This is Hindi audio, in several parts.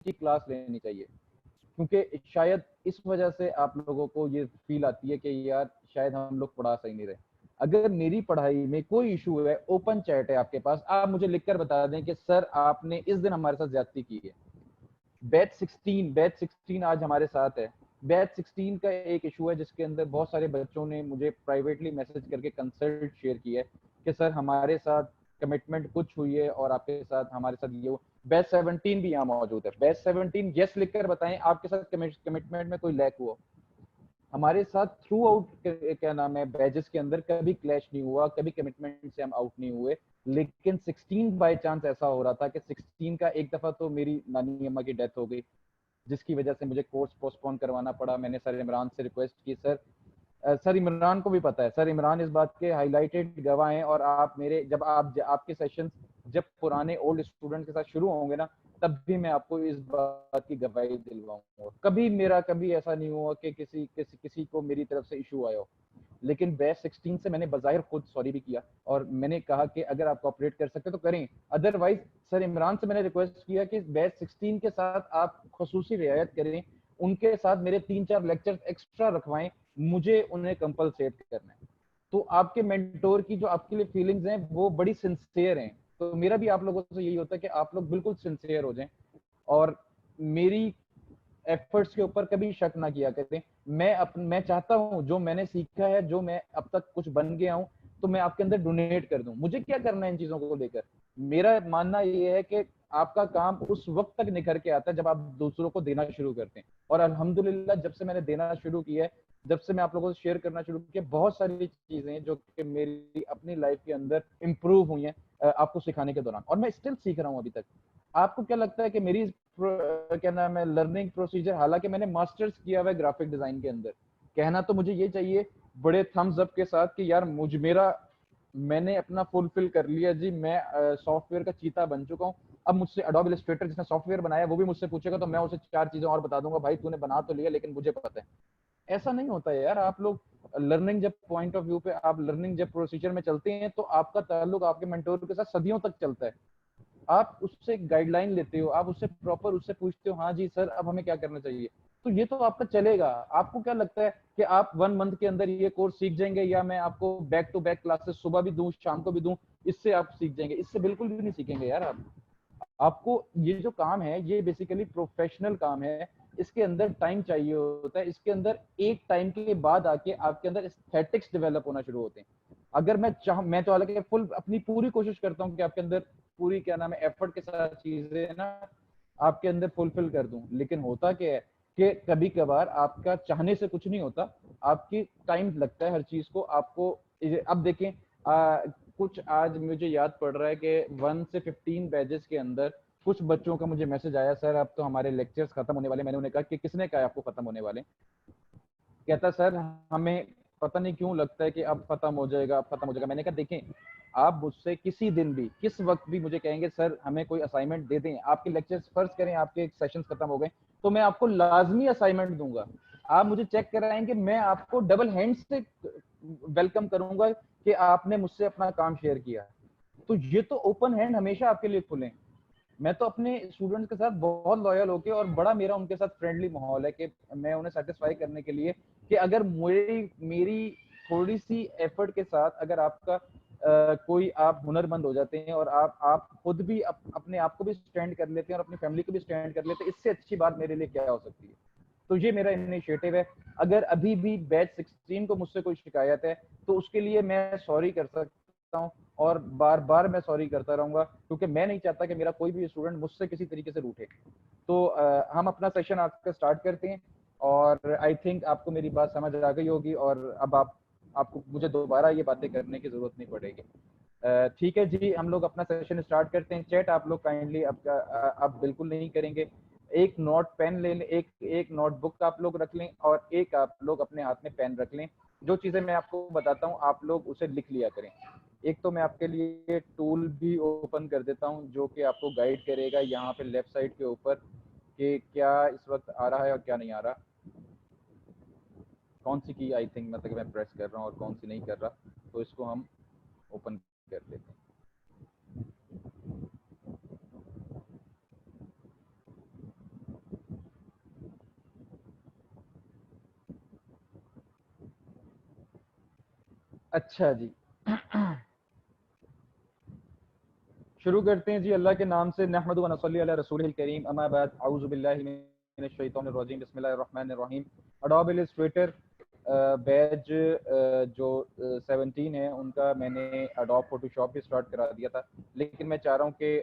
की क्लास लेनी चाहिए, क्योंकि शायद इस वजह से आप लोगों को ये फील आती है कि यार शायद हम लोग पढ़ा सही नहीं रहे। अगर मेरी पढ़ाई में कोई इशू है, ओपन चैट है आपके पास, आप मुझे लिखकर बता दें कि सर आपने इस दिन हमारे साथ ज्यादती की है। बैच 16 आज हमारे साथ है। बैच 16 का एक इशू है जिसके अंदर बहुत सारे बच्चों ने मुझे प्राइवेटली मैसेज करके कंसल्ट शेयर किया है कि सर हमारे साथ कमिटमेंट कुछ हुई है और आपके साथ हमारे साथ ये हो। बैच 17 भी यहाँ मौजूद है। बैच 17 यस लिखकर बताएं आपके साथ कमिटमेंट में कोई लैक हुआ। हमारे साथ थ्रू आउट क्या नाम है बैचेस के अंदर कभी क्लैश नहीं हुआ, कभी कमिटमेंट से हम आउट नहीं हुए। लेकिन 16 बाय चांस ऐसा हो रहा था कि 16 का एक दफा तो मेरी नानी अम्मा की डेथ हो गई, जिसकी वजह से मुझे कोर्स पोस्टपोन करवाना पड़ा। मैंने सर इमरान से रिक्वेस्ट की, सर इमरान को भी पता है, सर इमरान इस बात के हाईलाइटेड गवाह हैं, और आप मेरे जब आपके सेशंस जब पुराने ओल्ड स्टूडेंट के साथ शुरू होंगे ना, तब भी मैं आपको इस बात की गवाही दिलवाऊंगा। कभी ऐसा नहीं हुआ कि किसी को मेरी तरफ से इशू आया हो। लेकिन बैच 16 से मैंने बजाहिर खुद सॉरी भी किया, और मैंने कहा कि अगर आप कॉपरेट कर सकते तो करें, अदरवाइज सर इमरान से मैंने रिक्वेस्ट किया कि बैच 16 के साथ आप खसूसी रियायत करें, उनके साथ मेरे 3-4 लेक्चर्स एक्स्ट्रा रखवाएं, मुझे उन्हें कंपलसेट करना है। तो आपके मेंटोर की जो आपके लिए फीलिंग्स हैं वो बड़ी सिंसियर हैं। तो मेरा भी आप लोगों से यही होता है कि आप लोग बिल्कुल सिंसियर हो जाएं, और मेरी एफर्ट्स के ऊपर कभी शक ना किया करें। मैं चाहता हूं जो मैंने सीखा है, जो मैं अब तक कुछ बन गया हूं, तो मैं आपके अंदर डोनेट कर दूं। मुझे क्या करना है इन चीजों को लेकर। मेरा मानना ये है कि आपका काम उस वक्त तक निखर के आता है जब आप दूसरों को देना शुरू करते हैं। और अल्हम्दुलिल्लाह जब से मैंने देना शुरू किया है, जब से मैं आप लोगों से शेयर करना शुरू किया, बहुत सारी चीजें हैं जो कि मेरी अपनी लाइफ के अंदर इंप्रूव हुई हैं आपको सिखाने के दौरान, और मैं स्टिल सीख रहा हूं अभी तक। आपको क्या लगता है कि मेरी क्या नाम है लर्निंग प्रोसीजर, हालांकि मैंने मास्टर्स किया हुआ है ग्राफिक डिजाइन के अंदर, कहना तो मुझे ये चाहिए बड़े थम्स अप के साथ कि यार मैंने अपना फुलफिल कर लिया जी, मैं सॉफ्टवेयर का चीता बन चुका हूँ। अब मुझसे एडोब इलस्ट्रेटर जिसने सॉफ्टवेयर बनाया वो भी मुझसे पूछेगा तो मैं उसे 4 चीजें और बता दूंगा, भाई तूने बना तो लिया लेकिन मुझे पता है। ऐसा नहीं होता है यार। आप लोग लर्निंग जब पॉइंट ऑफ व्यू पे, आप लर्निंग जब प्रोसीजर में चलते हैं, तो आपका ताल्लुक आपके मेंटोर के साथ सदियों तक चलता है। आप उससे गाइडलाइन लेते हो, आप उससे प्रॉपर उससे पूछते हो, हाँ जी सर अब हमें क्या करना चाहिए। तो ये तो आपका चलेगा। आपको क्या लगता है कि आप 1 मंथ के अंदर ये कोर्स सीख जाएंगे, या मैं आपको बैक टू बैक क्लासेस सुबह भी दूं शाम को भी दूं, इससे आप सीख जाएंगे? इससे बिल्कुल भी नहीं सीखेंगे यार आप। आपको ये जो काम है ये बेसिकली प्रोफेशनल काम है। इसके अंदर टाइम चाहिए होता है। इसके अंदर एक टाइम के बाद आके आपके अंदर एस्थेटिक्स डेवलप होना शुरू होते हैं। अगर मैं तो हालांकि फुल अपनी पूरी कोशिश करता हूँ कि आपके अंदर पूरी क्या नाम है एफर्ट के साथ चीजें ना आपके अंदर फुलफिल कर दूं, लेकिन होता क्या है कि कभी कभार आपका चाहने से कुछ नहीं होता, आपकी टाइम लगता है हर चीज को आपको। अब देखें कुछ आज मुझे याद पड़ रहा है कि 1 से 15 बैचेस के अंदर कुछ बच्चों का मुझे मैसेज आया, सर अब तो हमारे लेक्चर्स खत्म होने वाले। मैंने उन्हें कहा कि किसने कहा आपको खत्म होने वाले? कहता सर हमें पता नहीं क्यों लगता है कि अब खत्म हो जाएगा, अब खत्म हो जाएगा। मैंने कहा देखें, आप मुझसे किसी दिन भी किस वक्त भी मुझे कहेंगे सर हमें कोई असाइनमेंट दे दें, आपके लेक्चर्स फर्ज करें आपके सेशंस खत्म हो गए, तो मैं आपको लाजमी असाइनमेंट दूंगा। आप मुझे चेक कराएंगे, मैं आपको डबल हैंड से वेलकम करूंगा कि आपने मुझसे अपना काम शेयर किया। तो ये तो ओपन हैंड हमेशा आपके लिए खुले। मैं तो अपने स्टूडेंट्स के साथ बहुत लॉयल होके, और बड़ा मेरा उनके साथ फ्रेंडली माहौल है कि मैं उन्हें सेटिस्फाई करने के लिए कि अगर मेरी मेरी थोड़ी सी एफर्ट के साथ अगर आपका कोई आप हुनरमंद हो जाते हैं, और आप खुद भी अपने आप को भी स्टैंड कर लेते हैं और अपनी फैमिली को भी स्टैंड कर लेते हैं, इससे अच्छी बात मेरे लिए क्या हो सकती है। तो ये मेरा इनिशिएटिव है। अगर अभी भी बैच 16 को मुझसे कोई शिकायत है तो उसके लिए मैं सॉरी कर सकता हूँ, और बार बार मैं सॉरी करता रहूंगा, क्योंकि मैं नहीं चाहता कि मेरा कोई भी स्टूडेंट मुझसे किसी तरीके से रूठे। तो हम अपना सेशन आज का स्टार्ट करते हैं, और आई थिंक आपको मेरी बात समझ आ गई होगी, और अब आपको मुझे दोबारा ये बातें करने की जरूरत नहीं पड़ेगी। ठीक है जी, हम लोग अपना सेशन स्टार्ट करते हैं। चैट आप लोग काइंडली आप बिल्कुल नहीं करेंगे। एक नोट पेन ले लें, एक नोटबुक आप लोग रख लें, और एक आप लोग अपने हाथ में पेन रख लें। जो चीजें मैं आपको बताता हूँ आप लोग उसे लिख लिया करें। एक तो मैं आपके लिए टूल भी ओपन कर देता हूँ जो कि आपको गाइड करेगा यहाँ पे लेफ्ट साइड के ऊपर कि क्या इस वक्त आ रहा है और क्या नहीं आ रहा, कौन सी की आई थिंक मतलब मैं प्रेस कर रहा हूँ और कौन सी नहीं कर रहा। तो इसको हम ओपन कर लेते हैं। अच्छा जी, शुरू करते हैं जी अल्लाह के नाम से। नहमदु व नसल्ली अला रसूलिल करीम, अम्मा बाद, औज़ु बिल्लाहि मिनश शैतानिर रजीम, बिस्मिल्लाहिर रहमानिर रहीम। एडोब इलस्ट्रेटर बैच जो 17 है उनका मैंने एडोब फोटोशॉप भी स्टार्ट करा दिया था, लेकिन मैं चाह रहा हूँ कि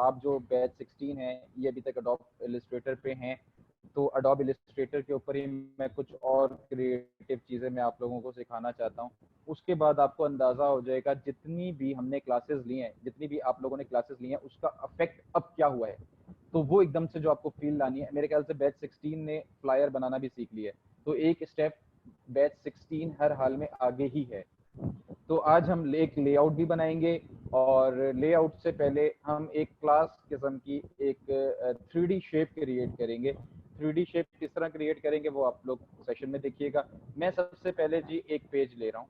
आप जो बैच 16 है ये अभी तक एडोब इलस्ट्रेटर पे हैं, तो एडोब इलस्ट्रेटर के ऊपर ही मैं कुछ और क्रिएटिव चीज़ें मैं आप लोगों को सिखाना चाहता हूँ। उसके बाद आपको अंदाज़ा हो जाएगा जितनी भी हमने क्लासेस ली हैं, जितनी भी आप लोगों ने क्लासेस ली हैं, उसका अफेक्ट अब क्या हुआ है। तो वो एकदम से जो आपको फील लानी है, मेरे ख्याल से बैच 16 ने फ्लायर बनाना भी सीख लिया है, तो एक स्टेप बैच 16 हर हाल में आगे ही है। तो आज हम एक लेआउट भी बनाएंगे, और लेआउट से पहले हम एक क्लास किस्म की एक 3D शेप क्रिएट करेंगे। 3D शेप किस तरह क्रिएट करेंगे वो आप लोग सेशन में देखिएगा। मैं सबसे पहले जी एक पेज ले रहा हूँ,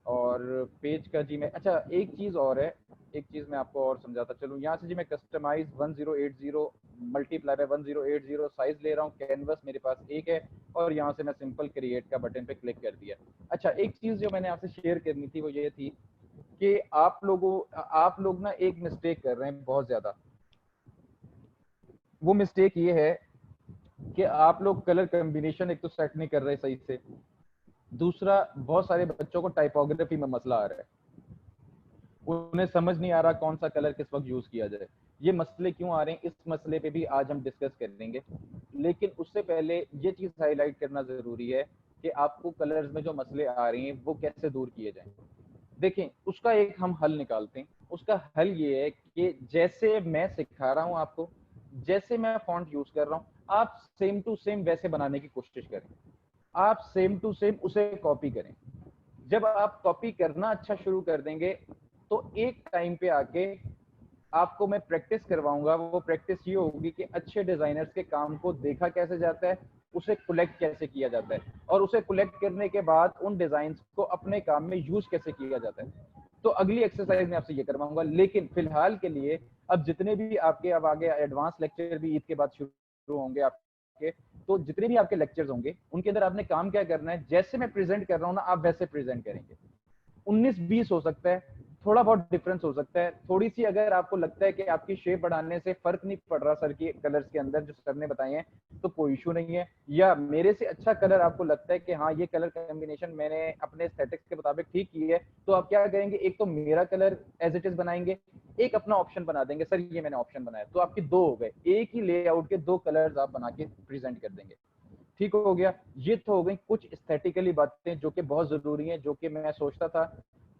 और पेज का जी मैं, अच्छा एक चीज़ और है, एक चीज़ मैं आपको और समझाता चलूँ। यहाँ से जी मैं कस्टमाइज 1080 मल्टीप्लाई बाय 1080 साइज ले रहा हूँ। कैनवस मेरे पास एक है, और यहाँ से मैं सिंपल क्रिएट का बटन पे क्लिक कर दिया। अच्छा, एक चीज़ जो मैंने आपसे शेयर करनी थी वो ये थी कि आप लोग ना एक मिस्टेक कर रहे हैं बहुत ज़्यादा। वो मिस्टेक ये है कि आप लोग कलर कम्बिनेशन एक तो सेट नहीं कर रहे सही से, दूसरा बहुत सारे बच्चों को टाइपोग्राफी में मसला आ रहा है, उन्हें समझ नहीं आ रहा कौन सा कलर किस वक्त यूज किया जाए। ये मसले क्यों आ रहे हैं, इस मसले पे भी आज हम डिस्कस करेंगे। लेकिन उससे पहले ये चीज हाईलाइट करना जरूरी है कि आपको कलर्स में जो मसले आ रहे हैं वो कैसे दूर किए जाएं। देखें, उसका एक हम हल निकालते हैं। उसका हल ये है कि जैसे मैं सिखा रहा हूं आपको, जैसे मैं फॉन्ट यूज कर रहा हूं, आप सेम टू सेम वैसे बनाने की कोशिश करें। आप सेम टू सेम उसे कॉपी करें। जब आप कॉपी करना अच्छा शुरू कर देंगे, तो एक टाइम पे आके आपको मैं प्रैक्टिस करवाऊंगा। वो प्रैक्टिस ये होगी कि अच्छे डिजाइनर्स के काम को देखा कैसे जाता है, उसे कलेक्ट कैसे किया जाता है, और उसे कलेक्ट करने के बाद उन डिजाइन को अपने काम में यूज कैसे किया जाता है। तो अगली एक्सरसाइज में आपसे ये करवाऊंगा। लेकिन फिलहाल के लिए, अब जितने भी आपके अब आगे एडवांस लेक्चर भी ईद के बाद शुरू होंगे आपके, तो जितने भी आपके लेक्चर्स होंगे उनके अंदर आपने काम क्या करना है, जैसे मैं प्रेजेंट कर रहा हूँ ना, आप वैसे प्रेजेंट करेंगे। 19-20 हो सकता है, थोड़ा बहुत डिफरेंस हो सकता है, थोड़ी सी अगर आपको लगता है कि आपकी शेप बढ़ाने से फर्क नहीं पड़ रहा सर की कलर्स के अंदर जो सर ने बताए हैं, तो कोई इशू नहीं है। या मेरे से अच्छा कलर आपको लगता है कि हाँ ये कलर कॉम्बिनेशन मैंने अपने एस्थेटिक्स के मुताबिक ठीक की है, तो आप क्या करेंगे, एक तो मेरा कलर एज इट इज बनाएंगे, एक अपना ऑप्शन बना देंगे। सर ये मैंने ऑप्शन बनाया, तो आपके दो हो गए, एक ही लेआउट के दो कलर्स आप बना के प्रेजेंट कर देंगे। ठीक हो गया। ये तो हो गई कुछ एस्थेटिकली बातें जो कि बहुत जरूरी हैं, जो कि मैं सोचता था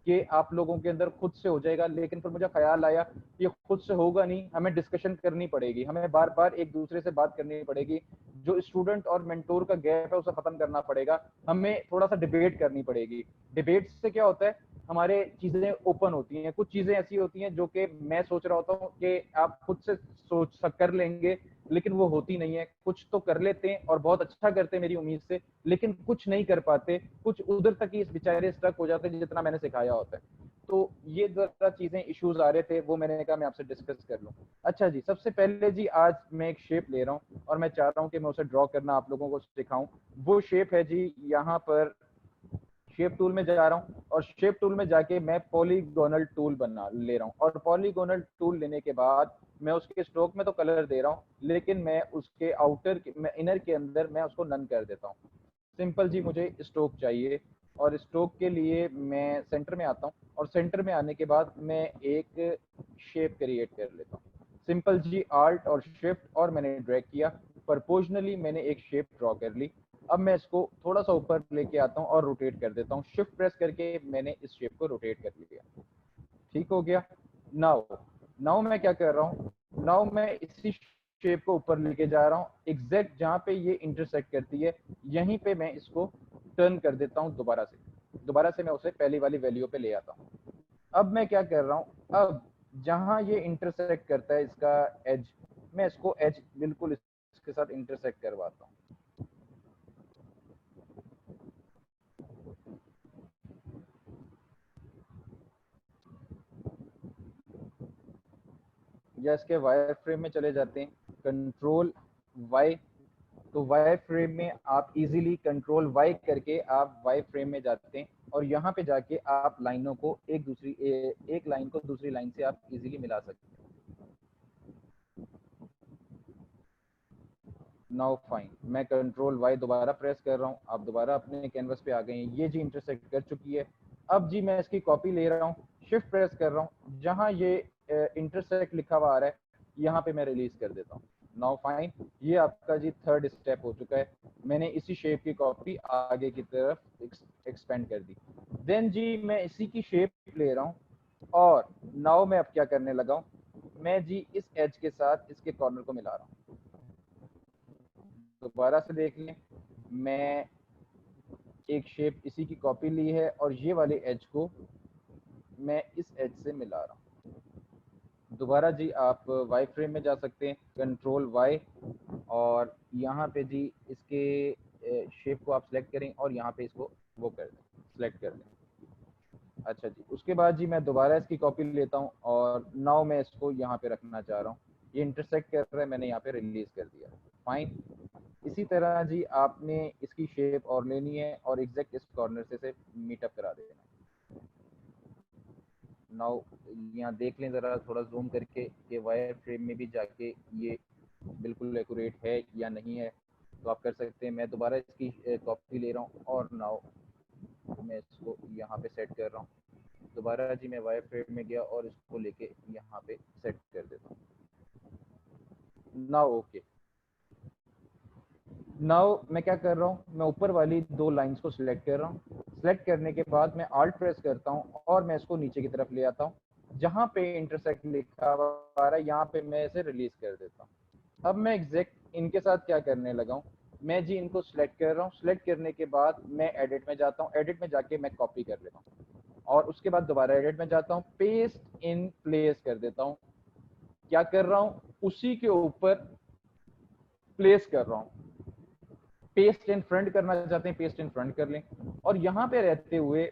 कि आप लोगों के अंदर खुद से हो जाएगा, लेकिन फिर मुझे ख्याल आया ये खुद से होगा नहीं, हमें डिस्कशन करनी पड़ेगी, हमें बार बार एक दूसरे से बात करनी पड़ेगी। जो स्टूडेंट और मेंटोर का गैप है उसे खत्म करना पड़ेगा, हमें थोड़ा सा डिबेट करनी पड़ेगी। डिबेट से क्या होता है, हमारे चीजें ओपन होती हैं। कुछ चीजें ऐसी होती हैं जो कि मैं सोच रहा होता हूँ कि आप खुद से सोच कर लेंगे, लेकिन वो होती नहीं है। कुछ तो कर लेते हैं और बहुत अच्छा करते हैं मेरी उम्मीद से, लेकिन कुछ नहीं कर पाते, कुछ उधर तक ही इस बेचारे स्टक हो जाते हैं जितना मैंने सिखाया होता है। तो ये जरा चीजें इश्यूज आ रहे थे, वो मैंने कहा मैं आपसे डिस्कस कर लूं। अच्छा जी, सबसे पहले जी आज मैं एक शेप ले रहा हूँ, और मैं चाह रहा हूँ कि मैं उसे ड्रॉ करना आप लोगों को सिखाऊं। वो शेप है जी, यहाँ पर शेप टूल में जा रहा हूँ, और शेप टूल में जाके मैं पॉलीगोनल टूल बना ले रहा हूँ। और पॉलीगोनल टूल लेने के बाद मैं उसके स्ट्रोक में तो कलर दे रहा हूँ, लेकिन मैं उसके मैं इनर के अंदर मैं उसको नन कर देता हूँ। सिंपल जी, मुझे स्ट्रोक चाहिए, और स्ट्रोक के लिए मैं सेंटर में आता हूँ, और सेंटर में आने के बाद मैं एक शेप क्रिएट कर लेता हूँ। सिंपल जी, आल्ट और शिफ्ट और मैंने ड्रैग किया, प्रोपोर्शनली मैंने एक शेप ड्रॉ कर ली। अब मैं इसको थोड़ा सा ऊपर लेके आता हूँ और रोटेट कर देता हूँ। शिफ्ट प्रेस करके मैंने इस शेप को रोटेट कर लिया। ठीक हो गया। नाउ नाउ मैं क्या कर रहा हूँ, नाउ मैं इसी शेप को ऊपर लेके जा रहा हूँ, एग्जैक्ट जहाँ पे ये इंटरसेक्ट करती है, यहीं पे मैं इसको टर्न कर देता हूँ। दोबारा से मैं उसे पहली वाली वैल्यू पे ले आता हूँ। अब मैं क्या कर रहा हूँ, अब जहाँ ये इंटरसेक्ट करता है इसका एज, मैं इसको एज बिल्कुल इसके साथ इंटरसेक्ट करवाता हूँ। या इसके वायर फ्रेम में चले जाते हैं, कंट्रोल वाई, तो वाई फ्रेम में आप इजीली कंट्रोल वाई करके आप वाई फ्रेम में जाते हैं और यहाँ पे जाके आप लाइनों को एक लाइन को दूसरी लाइन से आप इजीली मिला सकते हैं। नाउ फाइन, मैं कंट्रोल वाई दोबारा प्रेस कर रहा हूँ, आप दोबारा अपने कैनवस पे आ गए हैं। ये जी इंटरसेक्ट कर चुकी है। अब जी मैं इसकी कॉपी ले रहा हूँ, शिफ्ट प्रेस कर रहा हूँ, जहाँ ये इंटरसेक्ट लिखा हुआ आ रहा है यहाँ पे मैं रिलीज कर देता हूँ। नाउ फाइन, ये आपका जी थर्ड स्टेप हो चुका है। मैंने इसी शेप की कॉपी आगे की तरफ एक्सपेंड कर दी। देन जी मैं इसी की शेप ले रहा हूँ और नाउ मैं अब क्या करने लगा हूँ, मैं जी इस एज के साथ इसके कॉर्नर को मिला रहा हूँ। दोबारा से देख लें, मैं एक शेप इसी की कॉपी ली है और ये वाले एज को मैं इस एज से मिला रहा हूँ। दोबारा जी आप वाई फ्रेम में जा सकते हैं, कंट्रोल वाई, और यहाँ पे जी इसके शेप को आप सिलेक्ट करें और यहाँ पे इसको वो कर दें, सिलेक्ट कर दें। अच्छा जी, उसके बाद जी मैं दोबारा इसकी कॉपी लेता हूँ और नाउ मैं इसको यहाँ पे रखना चाह रहा हूँ। ये इंटरसेक्ट कर रहा है, मैंने यहाँ पे रिलीज कर दिया। फाइन, इसी तरह जी आपने इसकी शेप और लेनी है और एग्जैक्ट इस कॉर्नर से मीटअप करा देना। नाउ यहाँ देख लें ज़रा थोड़ा जूम करके कि वायर फ्रेम में भी जाके ये बिल्कुल एक्यूरेट है या नहीं है, तो आप कर सकते हैं। मैं दोबारा इसकी कॉपी ले रहा हूँ और नाउ मैं इसको यहाँ पे सेट कर रहा हूँ। दोबारा जी मैं वायर फ्रेम में गया और इसको लेके यहाँ पे सेट कर देता हूँ। नाउ ओके, नाउ मैं क्या कर रहा हूँ, मैं ऊपर वाली दो लाइंस को सिलेक्ट कर रहा हूँ। सिलेक्ट करने के बाद मैं आल्ट प्रेस करता हूँ और मैं इसको नीचे की तरफ ले आता हूँ। जहाँ पे इंटरसेक्ट लिखा हुआ आ रहा है यहाँ पे मैं इसे रिलीज कर देता हूँ। अब मैं एग्जैक्ट इनके साथ क्या करने लगा हूँ, मैं जी इनको सिलेक्ट कर रहा हूँ। सिलेक्ट करने के बाद मैं एडिट में जाता हूँ, एडिट में जाके मैं कॉपी कर लेता हूँ और उसके बाद दोबारा एडिट में जाता हूँ, पेस्ट इन प्लेस कर देता हूँ। क्या कर रहा हूँ, उसी के ऊपर प्लेस कर रहा हूँ। पेस्ट इन फ्रंट करना चाहते हैं, पेस्ट इन फ्रंट कर लें। और यहाँ पे रहते हुए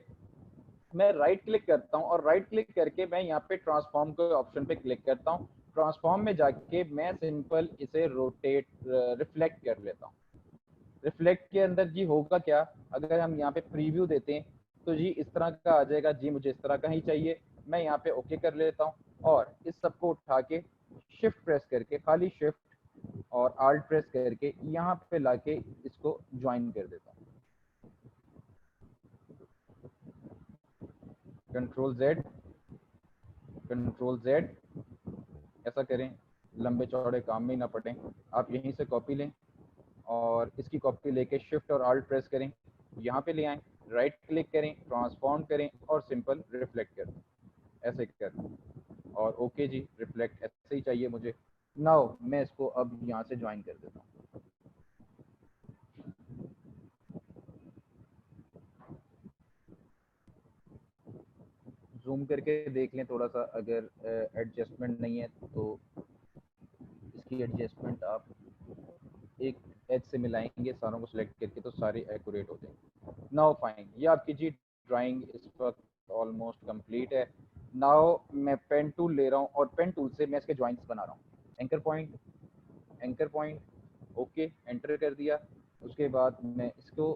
मैं राइट क्लिक करता हूँ और राइट क्लिक करके मैं यहाँ पे ट्रांसफॉर्म के ऑप्शन पे क्लिक करता हूँ। ट्रांसफॉर्म में जाके मैं सिंपल इसे रोटेट रिफ्लेक्ट कर लेता हूँ। रिफ्लेक्ट के अंदर जी होगा क्या, अगर हम यहाँ पे प्रीव्यू देते हैं तो जी इस तरह का आ जाएगा। जी मुझे इस तरह का ही चाहिए, मैं यहाँ पे ओके कर लेता हूँ और इस सबको उठा के शिफ्ट प्रेस करके, खाली शिफ्ट और आल्ट प्रेस करके यहाँ पे लाके इसको ज्वाइन कर देता हूँ। कंट्रोल जेड, कंट्रोल जेड, ऐसा करें लंबे चौड़े काम में ही ना पड़े। आप यहीं से कॉपी लें और इसकी कॉपी लेके शिफ्ट और आल्ट प्रेस करें, यहाँ पे ले आएँ, राइट क्लिक करें, ट्रांसफॉर्म करें और सिंपल रिफ्लेक्ट कर दें, ऐसे कर और ओके जी, रिफ्लेक्ट ऐसे ही चाहिए मुझे। नाउ मैं इसको अब यहाँ से ज्वाइन कर देता हूँ। जूम करके देख लें थोड़ा सा, अगर एडजस्टमेंट नहीं है तो इसकी एडजस्टमेंट आप एक एज से मिलाएंगे सारों को सिलेक्ट करके तो सारे एक्यूरेट हो जाएंगे। नाउ फाइन, ये आपकी जी ड्राइंग इस वक्त ऑलमोस्ट कंप्लीट है। नाउ मैं पेन टूल ले रहा हूँ और पेन टूल से मैं इसके जॉइंट्स बना रहा हूँ। Anchor point, anchor point, okay, enter कर दिया। उसके बाद मैं इसको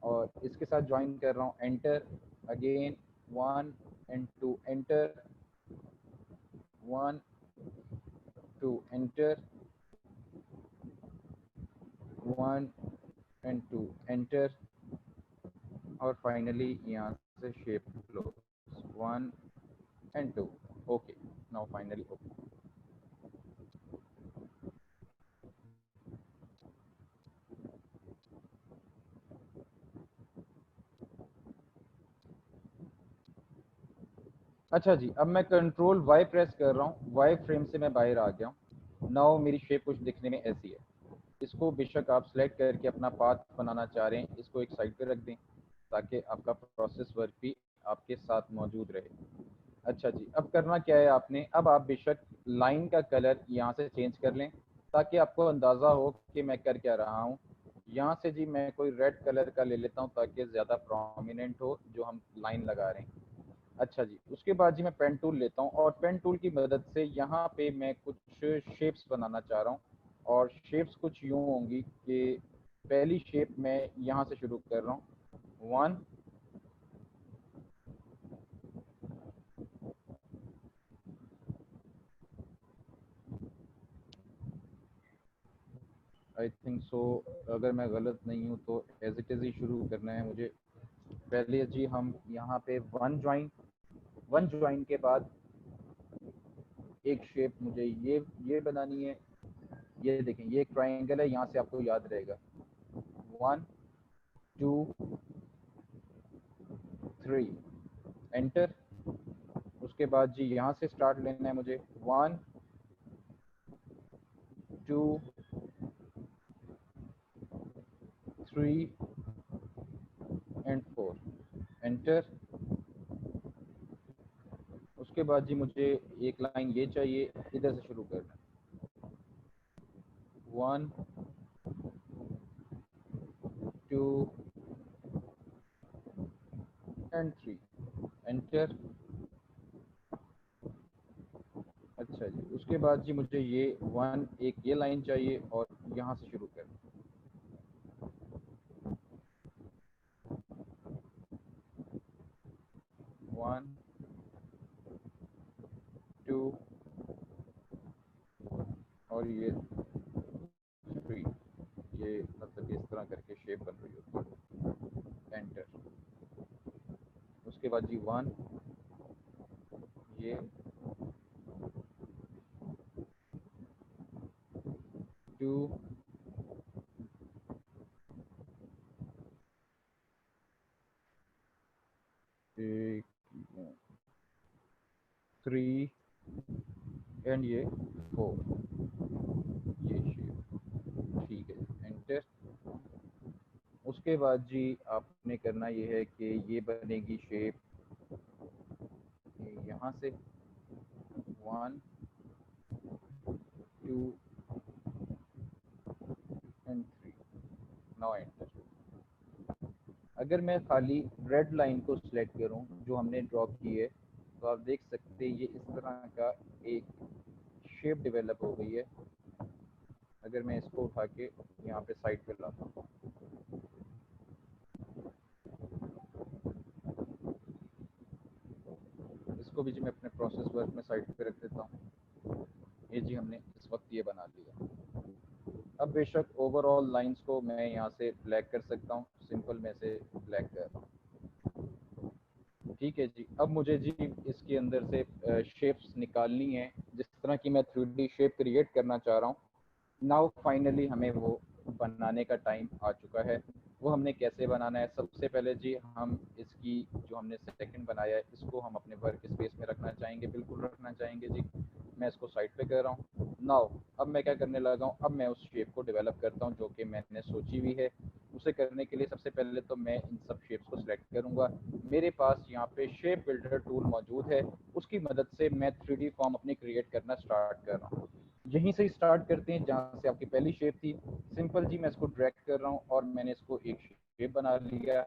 और इसके साथ ज्वाइन कर रहा हूँ, enter again, 1 and 2 enter, 1 2 enter, 1 and 2 enter और फाइनली यहाँ से shape low, 1 and 2 okay. Now finally okay. अच्छा जी, अब मैं कंट्रोल वाई प्रेस कर रहा हूँ, वाई फ्रेम से मैं बाहर आ गया हूँ। नाउ मेरी शेप कुछ दिखने में ऐसी है। इसको बेशक आप सेलेक्ट करके अपना पाथ बनाना चाह रहे हैं, इसको एक साइड पे रख दें ताकि आपका प्रोसेस वर्क भी आपके साथ मौजूद रहे। अच्छा जी, अब करना क्या है आपने, अब आप बेशक लाइन का कलर यहाँ से चेंज कर लें ताकि आपको अंदाज़ा हो कि मैं कर क्या रहा हूँ। यहाँ से जी मैं कोई रेड कलर का ले लेता हूँ ताकि ज़्यादा प्रोमिनेंट हो जो हम लाइन लगा रहे हैं। अच्छा जी, उसके बाद जी मैं पेन टूल लेता हूँ और पेन टूल की मदद से यहाँ पे मैं कुछ शेप्स बनाना चाह रहा हूँ और शेप्स कुछ यूँ होंगी कि पहली शेप मैं यहाँ से शुरू कर रहा हूँ, 1, आई थिंक सो, अगर मैं गलत नहीं हूँ तो एज इट इज़ ही शुरू करना है मुझे। पहले जी हम यहाँ पे वन ज्वाइन के बाद एक शेप मुझे ये बनानी है। ये देखें, ये एक ट्राइंगल है, यहाँ से आपको याद रहेगा 1 2 3, एंटर। उसके बाद जी यहाँ से स्टार्ट लेना है मुझे, 1 2 3 एंड 4, एंटर। उसके बाद जी मुझे एक लाइन ये चाहिए, इधर से शुरू करना है, 1 2 एंड 3, एंटर। अच्छा जी, उसके बाद जी मुझे ये एक ये लाइन चाहिए और यहाँ से शुरू करना है, 1 2 और ये 3। ये मतलब इस तरह करके शेप बन रही होती है, एंटर। उसके बाद जी 1, ये 2 3 एंड ये 4, ये शेप, ठीक है, एंटर। उसके बाद जी आपने करना ये है कि ये बनेगी शेप यहाँ से 1 2 एंड 3, नाउ एंटर। अगर मैं खाली रेड लाइन को सिलेक्ट करूं जो हमने ड्रॉ की है, तो आप देख सकते हैं ये इस तरह का एक शेप डेवलप हो गई है। अगर मैं इसको उठा के यहाँ पे साइड पे लाता हूँ, इसको भी जी मैं अपने प्रोसेस वर्क में साइड पे रख देता हूँ। ये जी हमने इस वक्त ये बना लिया। अब बेशक ओवरऑल लाइंस को मैं यहाँ से ब्लैक कर सकता हूँ, सिंपल में से ब्लैक कर रहा हूँ। ठीक है जी, अब मुझे जी इसके अंदर से शेप्स निकालनी है जिस तरह की मैं 3D शेप क्रिएट करना चाह रहा हूँ। नाउ फाइनली हमें वो बनाने का टाइम आ चुका है। वो हमने कैसे बनाना है, सबसे पहले जी हम इसकी जो हमने सेकंड बनाया है इसको हम अपने वर्क स्पेस में रखना चाहेंगे, बिल्कुल रखना चाहेंगे जी। मैं इसको साइड पे कर रहा हूँ। नाउ अब मैं क्या करने लगा हूँ, अब मैं उस शेप को डेवलप करता हूँ जो कि मैंने सोची हुई है। उसे करने के लिए सबसे पहले तो मैं इन सब शेप्स को सिलेक्ट करूंगा। मेरे पास यहाँ पे शेप बिल्डर टूल मौजूद है, उसकी मदद से मैं 3D फॉर्म अपनी क्रिएट करना स्टार्ट कर रहा हूँ। यहीं से स्टार्ट करते हैं जहाँ से आपकी पहली शेप थी। सिंपल जी मैं इसको ड्रैग कर रहा हूँ और मैंने इसको एक शेप बना लिया।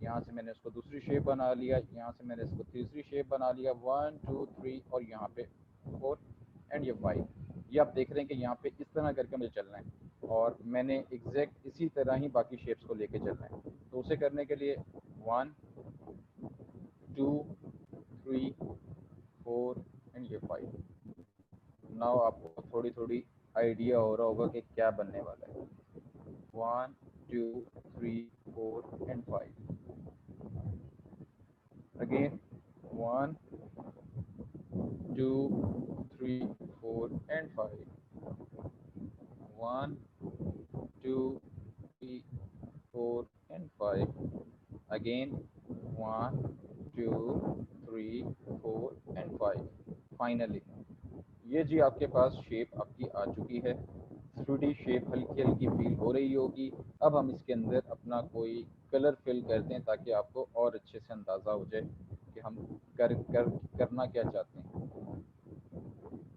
यहाँ से मैंने इसको दूसरी शेप बना लिया, यहाँ से मैंने इसको तीसरी शेप बना लिया, 1 2 3 और यहाँ पे 4 एंड ये 5। ये आप देख रहे हैं कि यहाँ पे इस तरह करके मुझे चलना है और मैंने एग्जैक्ट इसी तरह ही बाकी शेप्स को लेके चलना है। तो उसे करने के लिए 1 2 3 4 एंड ये 5। नाउ आपको थोड़ी थोड़ी आइडिया हो रहा होगा कि क्या बनने वाला है। 1 2 3 4 and 5, again 1 2 3 4 and 5, 1 2 3 4 and 5, again 1 2 3 4 and 5। Finally ये जी आपके पास शेप आपकी आ चुकी है। 3D शेप हल्की हल्की फील हो रही होगी। अब हम इसके अंदर अपना कोई कलर फिल करते हैं ताकि आपको और अच्छे से अंदाज़ा हो जाए कि हम करना क्या चाहते हैं।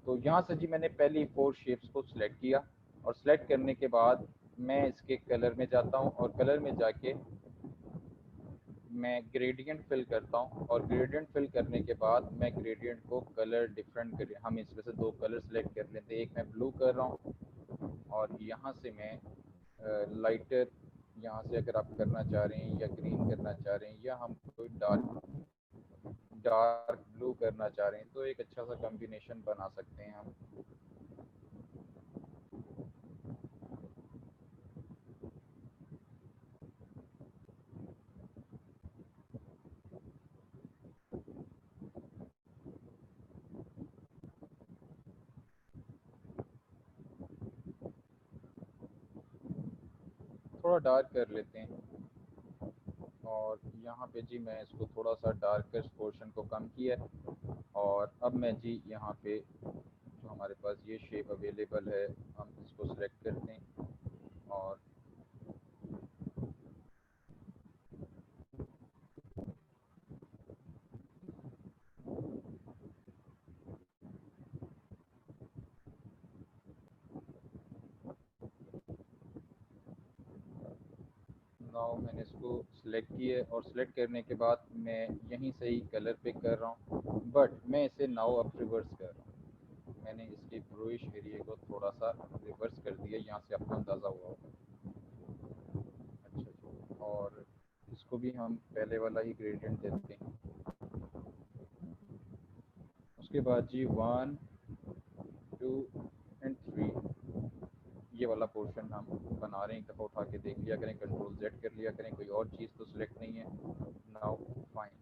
तो यहाँ से जी मैंने पहली 4 शेप्स को सिलेक्ट किया और सिलेक्ट करने के बाद मैं इसके कलर में जाता हूँ और कलर में जाके मैं ग्रेडियंट फिल करता हूँ और ग्रेडियंट फिल करने के बाद मैं ग्रेडियंट को कलर डिफरेंट कर, हम इसमें से 2 कलर सेलेक्ट कर लेते हैं। एक मैं ब्लू कर रहा हूँ और यहाँ से मैं लाइटर, यहाँ से अगर आप करना चाह रहे हैं या ग्रीन करना चाह रहे हैं या हम कोई डार्क डार्क ब्लू करना चाह रहे हैं तो एक अच्छा सा कॉम्बिनेशन बना सकते हैं हम। थोड़ा डार्क कर लेते हैं। और यहाँ पे जी मैं इसको थोड़ा सा डार्केस्ट पोर्शन को कम किया है। और अब मैं जी यहाँ पे जो हमारे पास ये शेप अवेलेबल है हम इसको सिलेक्ट करते हैं। और नाउ मैंने इसको सिलेक्ट किया है और सिलेक्ट करने के बाद मैं यहीं से ही कलर पिक कर रहा हूँ, बट मैं इसे नाउ अब रिवर्स कर रहा हूँ। मैंने इसके ब्लूइश एरिया को थोड़ा सा रिवर्स कर दिया, यहाँ से आपको अंदाज़ा हुआ होगा। अच्छा जी, और इसको भी हम पहले वाला ही ग्रेडियंट देते हैं। उसके बाद जी 1 2 एंड 3 ये वाला पोर्शन हम बना रहे हैं। एक दफ़ा उठा के देख लिया करें, कंट्रोल जेड कर लिया करें, कोई और चीज़ तो सिलेक्ट नहीं है। Now fine.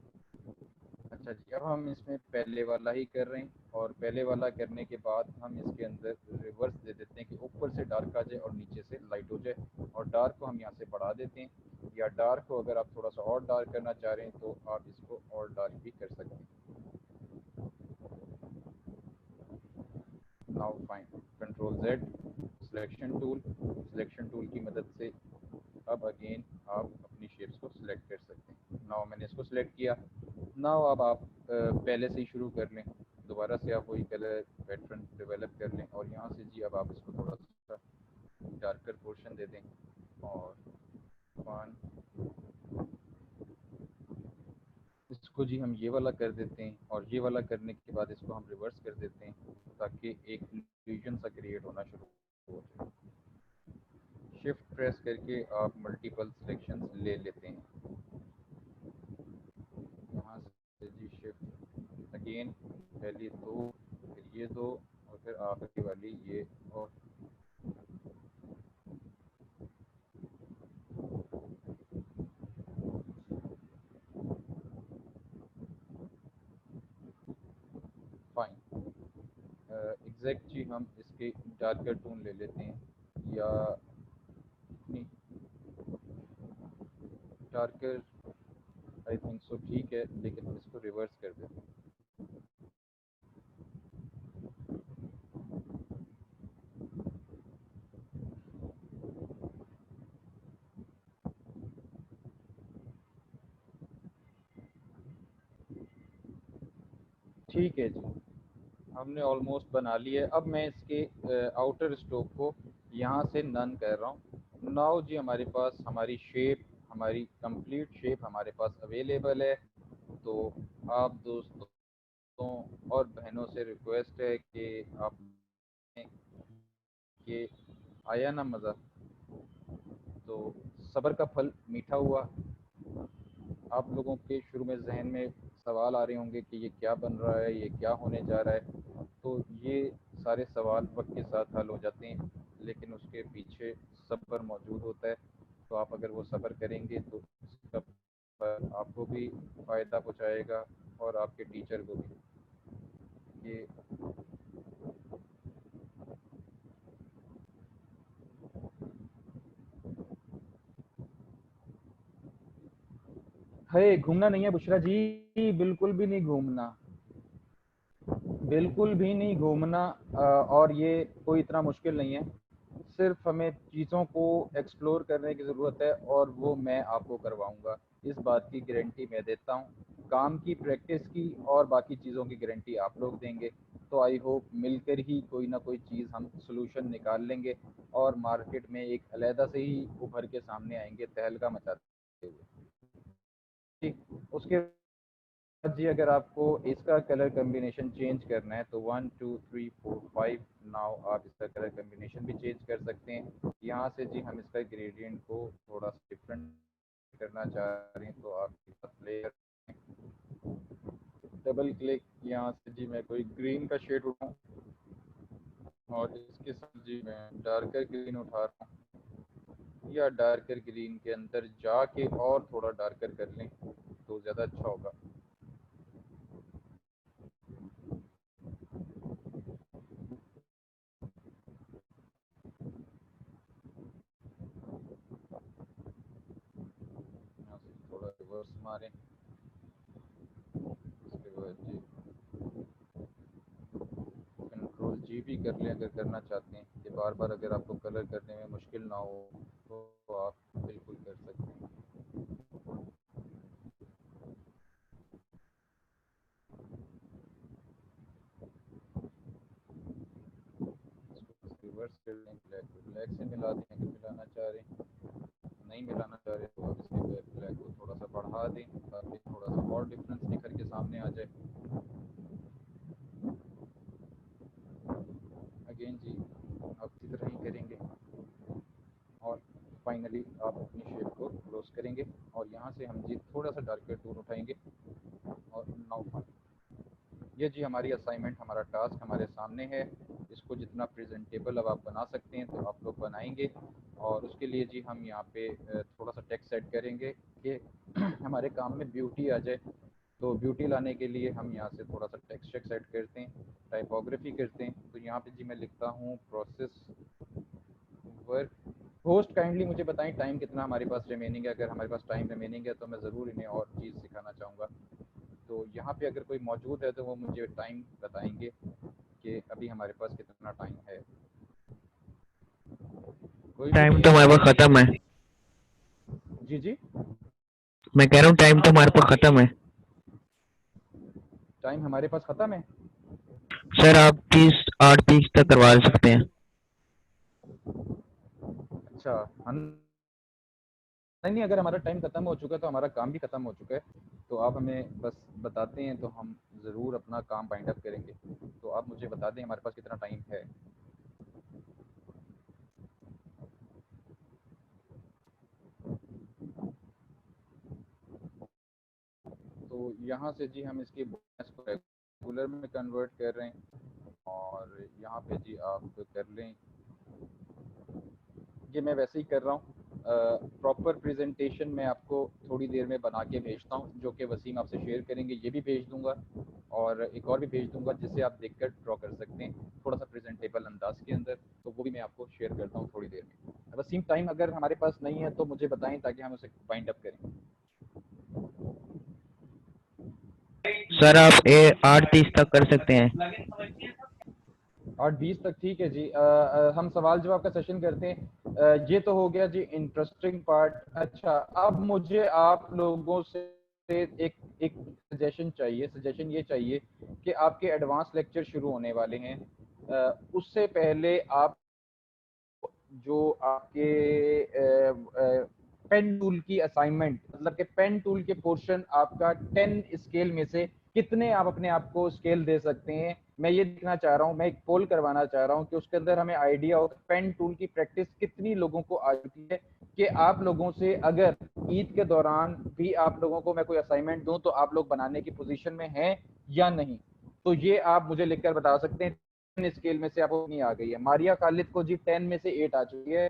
अच्छा जी, अब हम इसमें पहले वाला ही कर रहे हैं और पहले वाला करने के बाद हम इसके अंदर रिवर्स दे देते हैं कि ऊपर से डार्क आ जाए और नीचे से लाइट हो जाए। और डार्क को हम यहाँ से बढ़ा देते हैं, या डार्क को अगर आप थोड़ा सा और डार्क करना चाह रहे हैं तो आप इसको और डार्क भी कर सकते हैं। Now fine, control Z, selection tool की मदद से अब अगेन आप अपनी शेप्स को सिलेक्ट कर सकते हैं। नाउ मैंने इसको सिलेक्ट किया। नाउ अब आप पहले से ही शुरू कर लें, दोबारा से आप वही कलर पैटर्न डेवलप कर लें और यहाँ से जी अब आप इसको थोड़ा सा डार्कर पोर्शन दे दें। और वन, इसको जी हम ये वाला कर देते हैं और ये वाला करने के बाद इसको हम रिवर्स कर देते हैं ताकि एक इल्यूजन सा क्रिएट होना शुरू हो जाए। शिफ्ट प्रेस करके आप मल्टीपल सिलेक्शंस ले लेते हैं। यहाँ से जी शिफ्ट अगेन, पहली दो, फिर ये दो, और फिर आखिरी वाली ये। और फाइन, एग्जैक्ट जी हम इसके डार्कर टोन ले लेते हैं, या नहीं, डार्कर आई थिंक सो ठीक है, लेकिन हम इसको रिवर्स कर देते हैं। ठीक है जी, हमने ऑलमोस्ट बना लिया है। अब मैं इसके आउटर स्टोक को यहाँ से नन कर रहा हूँ। नाउ जी हमारे पास हमारी शेप, हमारी कंप्लीट शेप हमारे पास अवेलेबल है। तो आप दोस्तों और बहनों से रिक्वेस्ट है कि आप, ये आया ना मज़ा, तो सब्र का फल मीठा हुआ। आप लोगों के शुरू में जहन में सवाल आ रहे होंगे कि ये क्या बन रहा है, ये क्या होने जा रहा है। तो ये सारे सवाल वक्त के साथ हल हो जाते हैं, लेकिन उसके पीछे सब्र मौजूद होता है। तो आप अगर वो सब्र करेंगे तो इसका फल आपको भी फ़ायदा पहुँचाएगा और आपके टीचर को भी। ये है, घूमना नहीं है बुशरा जी, बिल्कुल भी नहीं घूमना, बिल्कुल भी नहीं घूमना। और ये कोई इतना मुश्किल नहीं है, सिर्फ हमें चीज़ों को एक्सप्लोर करने की ज़रूरत है और वो मैं आपको करवाऊंगा, इस बात की गारंटी मैं देता हूँ। काम की, प्रैक्टिस की और बाकी चीज़ों की गारंटी आप लोग देंगे। तो आई होप मिलकर ही कोई ना कोई चीज़ हम सोल्यूशन निकाल लेंगे और मार्केट में एक अलहदा से ही उभर के सामने आएंगे तहलका मचाते हुए। ठीक, उसके जी अगर आपको इसका कलर कम्बिनेशन चेंज करना है तो 1 2 3 4 5 नाउ आप इसका कलर कम्बिनेशन भी चेंज कर सकते हैं। यहाँ से जी हम इसका ग्रेडियंट को थोड़ा सा डिफरेंट करना चाह रहे हैं तो आप इसका प्लेयर डबल क्लिक, यहाँ से जी मैं कोई ग्रीन का शेड उठाऊँ और इसके साथ जी मैं डार्कर ग्रीन उठा रहा हूँ, या डार्कर ग्रीन के अंदर जाके और थोड़ा डार्कर कर लें तो ज़्यादा अच्छा होगा। यहाँ से थोड़ा रिवर्स मारें, उसके बाद जी कंट्रोल जी भी कर लें अगर करना चाहते हैं कि बार बार अगर आपको कलर करने में मुश्किल ना हो तो आप बिल्कुल कर सकते हैं। रिवर्स कर लें, ब्लैक को ब्लैक से मिला दें अगर मिलाना चाह रहे हैं, नहीं मिलाना चाह रहे तो आप इसके ब्लैक को थोड़ा सा बढ़ा दें ताकि थोड़ा सा और डिफरेंस निखर के सामने आ जाए। अगेन जी आप इसी तरह ही करेंगे और फाइनली आप अपनी शेप को क्लोज करेंगे और यहाँ से हम जी थोड़ा सा डार्कर टोन उठाएंगे और नाउ ये जी हमारी असाइनमेंट, हमारा टास्क हमारे सामने है। इसको जितना प्रेजेंटेबल अब आप बना सकते हैं तो आप लोग बनाएंगे और उसके लिए जी हम यहाँ पे थोड़ा सा टेक्स्ट सेट करेंगे कि हमारे काम में ब्यूटी आ जाए। तो ब्यूटी लाने के लिए हम यहाँ से थोड़ा सा टेक्स्ट सेट करते हैं, टाइपोग्राफी करते हैं। तो यहाँ पे जी मैं लिखता हूँ प्रोसेस वर्क। होस्ट काइंडली मुझे बताएं टाइम कितना हमारे पास रिमेनिंग है। अगर हमारे पास टाइम रिमेनिंग है तो मैं ज़रूर इन्हें और चीज़ सिखाना चाहूँगा। तो यहाँ पे अगर कोई मौजूद है तो वो मुझे टाइम बताएंगे कि अभी हमारे पास कितना टाइम है। कोई भी टाइम नहीं तो है हमारे तो पास खत्म है। जी जी मैं कह रहा हूँ टाइम तो हमारे पास खत्म है। टाइम हमारे पास ख़त्म है। सर आप 30 8 30 तक करवा सकते हैं। अच्छा नहीं नहीं, अगर हमारा टाइम ख़त्म हो चुका है तो हमारा काम भी ख़त्म हो चुका है। तो आप हमें बस बताते हैं तो हम ज़रूर अपना काम वाइंड अप करेंगे। तो आप मुझे बता दें हमारे पास कितना टाइम है। तो यहाँ से जी हम इसकी बोनस को रेगुलर में कन्वर्ट कर रहे हैं और यहाँ पे जी आप कर लें, ये मैं वैसे ही कर रहा हूँ। प्रॉपर प्रेजेंटेशन मैं आपको थोड़ी देर में बना के भेजता हूँ जो कि वसीम आपसे शेयर करेंगे, ये भी भेज दूंगा और एक और भी भेज दूंगा जिससे आप देखकर ड्रॉ कर सकते हैं थोड़ा सा प्रेजेंटेबल अंदाज के अंदर। तो वो भी मैं आपको शेयर करता हूँ थोड़ी देर में। वसीम टाइम अगर हमारे पास नहीं है तो मुझे बताएं ताकि हम उसे वाइंड अप करें। सर आप 8 30 तक कर सकते हैं। 8:20 तक ठीक है जी। हम सवाल जवाब का सेशन करते हैं। ये तो हो गया जी इंटरेस्टिंग पार्ट। अच्छा अब मुझे आप लोगों से एक एक सजेशन चाहिए। सजेशन ये चाहिए कि आपके एडवांस लेक्चर शुरू होने वाले हैं, उससे पहले आप जो आपके पेन टूल की असाइनमेंट, मतलब कि पेन टूल के पोर्शन आपका 10 स्केल में से कितने आप अपने आप को स्केल दे सकते हैं। मैं ये देखना चाह रहा हूँ, मैं एक पोल करवाना चाह रहा हूँ कि उसके अंदर हमें आइडिया हो पेन टूल की प्रैक्टिस कितनी लोगों को आ चुकी है। कि आप लोगों से अगर ईद के दौरान भी आप लोगों को मैं कोई असाइनमेंट दूं तो आप लोग बनाने की पोजीशन में हैं या नहीं। तो ये आप मुझे लिखकर बता सकते हैं। 10 स्केल में से आपको नहीं आ गई है। मारिया खालिद को जी 10 में से 8 आ चुकी है।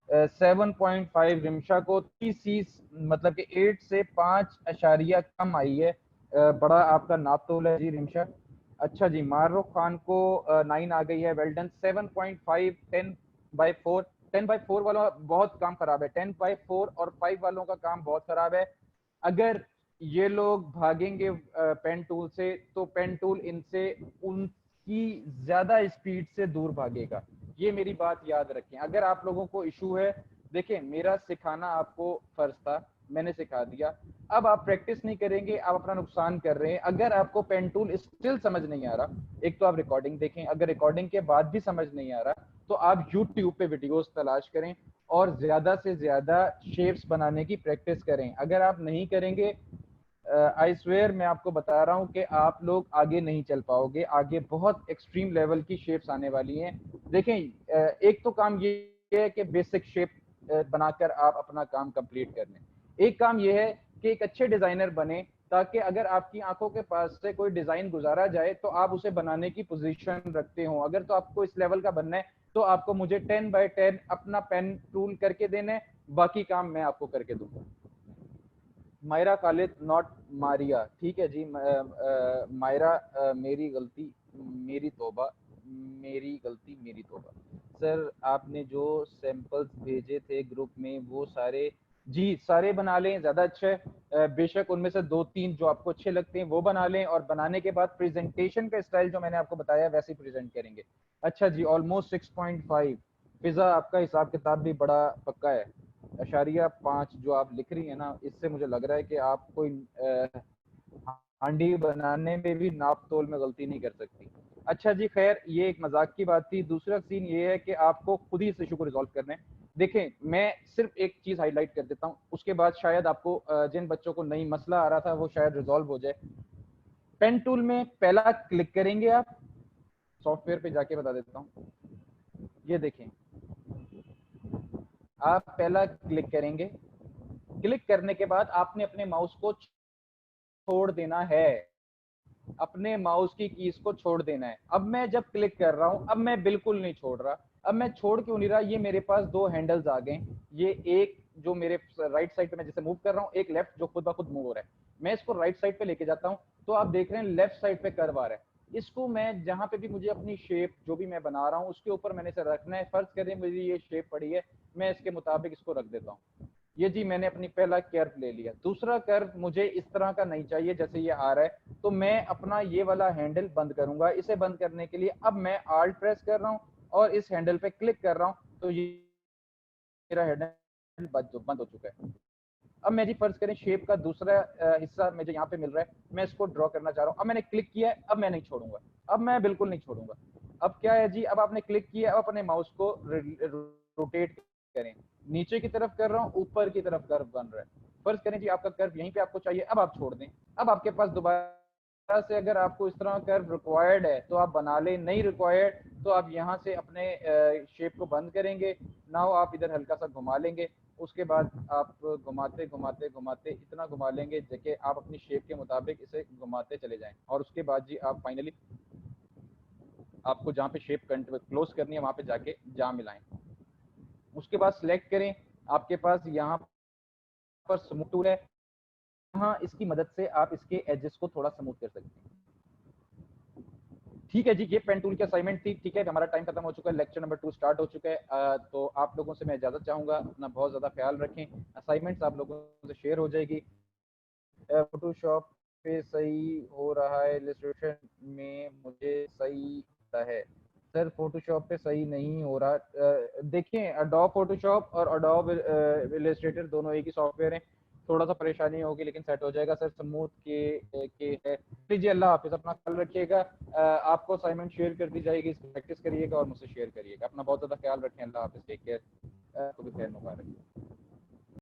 7.5 रिमशा को 30 मतलब कि 8 से 5 कम आई है। बड़ा आपका नातुल है जी रिमशा। अच्छा जी मारूफ खान को 9 आ गई है। Well done. 7.5 10/4। 10/4 वाला बहुत काम खराब है। 10/4 और 5 वालों का काम बहुत खराब है। अगर ये लोग भागेंगे पेन टूल से तो पेन टूल इनसे उनकी ज्यादा स्पीड से दूर भागेगा। ये मेरी बात याद रखें। अगर आप लोगों को इशू है, देखें मेरा सिखाना आपको फर्ज था, मैंने सिखा दिया। अब आप प्रैक्टिस नहीं करेंगे, आप अपना नुकसान कर रहे हैं। अगर आपको पेन टूल स्टिल समझ नहीं आ रहा, एक तो आप रिकॉर्डिंग देखें। अगर रिकॉर्डिंग के बाद भी समझ नहीं आ रहा तो आप यूट्यूब पे वीडियोस तलाश करें और ज्यादा से ज्यादा शेप्स बनाने की प्रैक्टिस करें। अगर आप नहीं करेंगे आई स्वेयर मैं आपको बता रहा हूँ कि आप लोग आगे नहीं चल पाओगे, आगे बहुत एक्सट्रीम लेवल की शेप्स आने वाली हैं। देखें, एक तो काम ये है कि बेसिक शेप बनाकर आप अपना काम कंप्लीट कर लें। एक काम ये है कि एक अच्छे डिजाइनर बने, ताकि अगर आपकी आंखों के पास से कोई डिजाइन गुजारा जाए तो आप उसे बनाने की पोजीशन रखते हो। अगर तो आपको इस लेवल का बनना है तो आपको मुझे 10 बाय 10 अपना पेन टूल करके देना है, बाकी काम मैं आपको करके दूंगा। मायरा खालिद नॉट मारिया, ठीक है जी। मायरा, मेरी गलती, मेरी तौबा, मेरी गलती, मेरी तौबा। सर आपने जो सैंपल्स भेजे थे ग्रुप में वो सारे, जी सारे बना लें, ज्यादा अच्छा है। बेशक उनमें से 2-3 जो आपको अच्छे लगते हैं वो बना लें, और बनाने के बाद प्रेजेंटेशन का स्टाइल जो मैंने आपको बताया वैसे ही प्रेजेंट करेंगे। अच्छा जी, ऑलमोस्ट 6.5। फिजा आपका हिसाब किताब भी बड़ा पक्का है। अशारिया 5 जो आप लिख रही है ना, इससे मुझे लग रहा है कि आप कोई हांडी बनाने में भी नाप तोल में गलती नहीं कर सकती। अच्छा जी, खैर ये एक मजाक की बात थी। दूसरा सीन ये है कि आपको खुद ही इस इशू को रिजॉल्व करना है। देखें, मैं सिर्फ एक चीज हाईलाइट कर देता हूँ, उसके बाद शायद आपको जिन बच्चों को नई मसला आ रहा था वो शायद रिजॉल्व हो जाए। पेन टूल में पहला क्लिक करेंगे आप, सॉफ्टवेयर पे जाके बता देता हूँ। ये देखें, आप पहला क्लिक करेंगे, क्लिक करने के बाद आपने अपने माउस को छोड़ देना है, अपने माउस की कीज को छोड़ देना है। अब मैं जब क्लिक कर रहा हूं, अब मैं बिल्कुल नहीं छोड़ रहा। अब मैं छोड़ क्यों नहीं रहा, ये मेरे पास 2 हैंडल्स आ गए। ये एक जो मेरे राइट साइड पे मैं जिसे मूव कर रहा हूँ, एक लेफ्ट जो खुद ब खुद मूव हो रहा है। मैं इसको राइट साइड पे लेके जाता हूँ तो आप देख रहे हैं लेफ्ट साइड पे कर्व आ रहा है। इसको मैं जहां पे भी मुझे अपनी शेप जो भी मैं बना रहा हूँ उसके ऊपर मैंने इसे रखना है। फर्ज करें मुझे ये शेप पड़ी है, मैं इसके मुताबिक इसको रख देता हूँ। ये जी मैंने अपनी पहला कर्व ले लिया। दूसरा कर्व मुझे इस तरह का नहीं चाहिए जैसे ये आ रहा है, तो मैं अपना ये वाला हैंडल बंद करूंगा। इसे बंद करने के लिए अब मैं आल्ट प्रेस कर रहा हूँ और इस हैंडल पे क्लिक कर रहा हूँ, तो ये मेरा हैंडल बंद हो चुका है। अब मैं जी फर्ज करें शेप का दूसरा हिस्सा मुझे यहाँ पे मिल रहा है, मैं इसको ड्रॉ करना चाह रहा हूँ। अब मैंने क्लिक किया है, अब मैं नहीं छोड़ूंगा, अब मैं बिल्कुल नहीं छोड़ूंगा। अब क्या है जी, अब आपने क्लिक किया, अब अपने माउस को रोटेट करें। नीचे की तरफ कर रहा हूँ, ऊपर की तरफ कर्व बन रहा है। फर्ज करें जी आपका कर्व यहीं पे आपको चाहिए, अब आप छोड़ दें। अब आपके पास दोबारा से अगर आपको इस तरह कर्व रिक्वायर्ड है तो आप बना लें, नहीं रिक्वायर्ड तो आप यहाँ से अपने शेप को बंद करेंगे। नाउ आप इधर हल्का सा घुमा लेंगे, उसके बाद आप घुमाते घुमाते घुमाते इतना घुमा लेंगे कि आप अपनी शेप के मुताबिक इसे घुमाते चले जाएं। और उसके बाद जी आप फाइनली आपको जहाँ पे शेप क्लोज करनी है वहां पे जाके जहाँ मिलाएं। उसके बाद सिलेक्ट करें, आपके पास यहाँ पर स्मूथ टूल है, यहाँ इसकी मदद से आप इसके एजेस को थोड़ा स्मूथ कर सकते हैं। ठीक है जी, ये पेन टूल की असाइनमेंट थी। ठीक है, हमारा टाइम खत्म हो चुका है, लेक्चर नंबर 2 स्टार्ट हो चुका है। तो आप लोगों से मैं इजाजत चाहूंगा, अपना बहुत ज्यादा ख्याल रखें। असाइनमेंट्स आप लोगों से शेयर हो जाएगी। फोटोशॉप पे सही हो रहा है, इलस्ट्रेशन में मुझे सही होता है। सर फोटोशॉप पे सही नहीं हो रहा। देखें, अडोब फोटोशॉप और अडोब इलस्ट्रेटर दोनों एक ही सॉफ्टवेयर हैं। थोड़ा सा परेशानी होगी लेकिन सेट हो जाएगा सर। स्मूथ के है। लीजिए, अल्लाह हाफिज, अपना ख्याल रखिएगा। आपको असाइनमेंट शेयर कर दी जाएगी, प्रैक्टिस करिएगा और मुझसे शेयर करिएगा। अपना बहुत ज़्यादा ख्याल रखें। अल्लाह हाफिज, टेक केयर, खुद खैर मुबारक।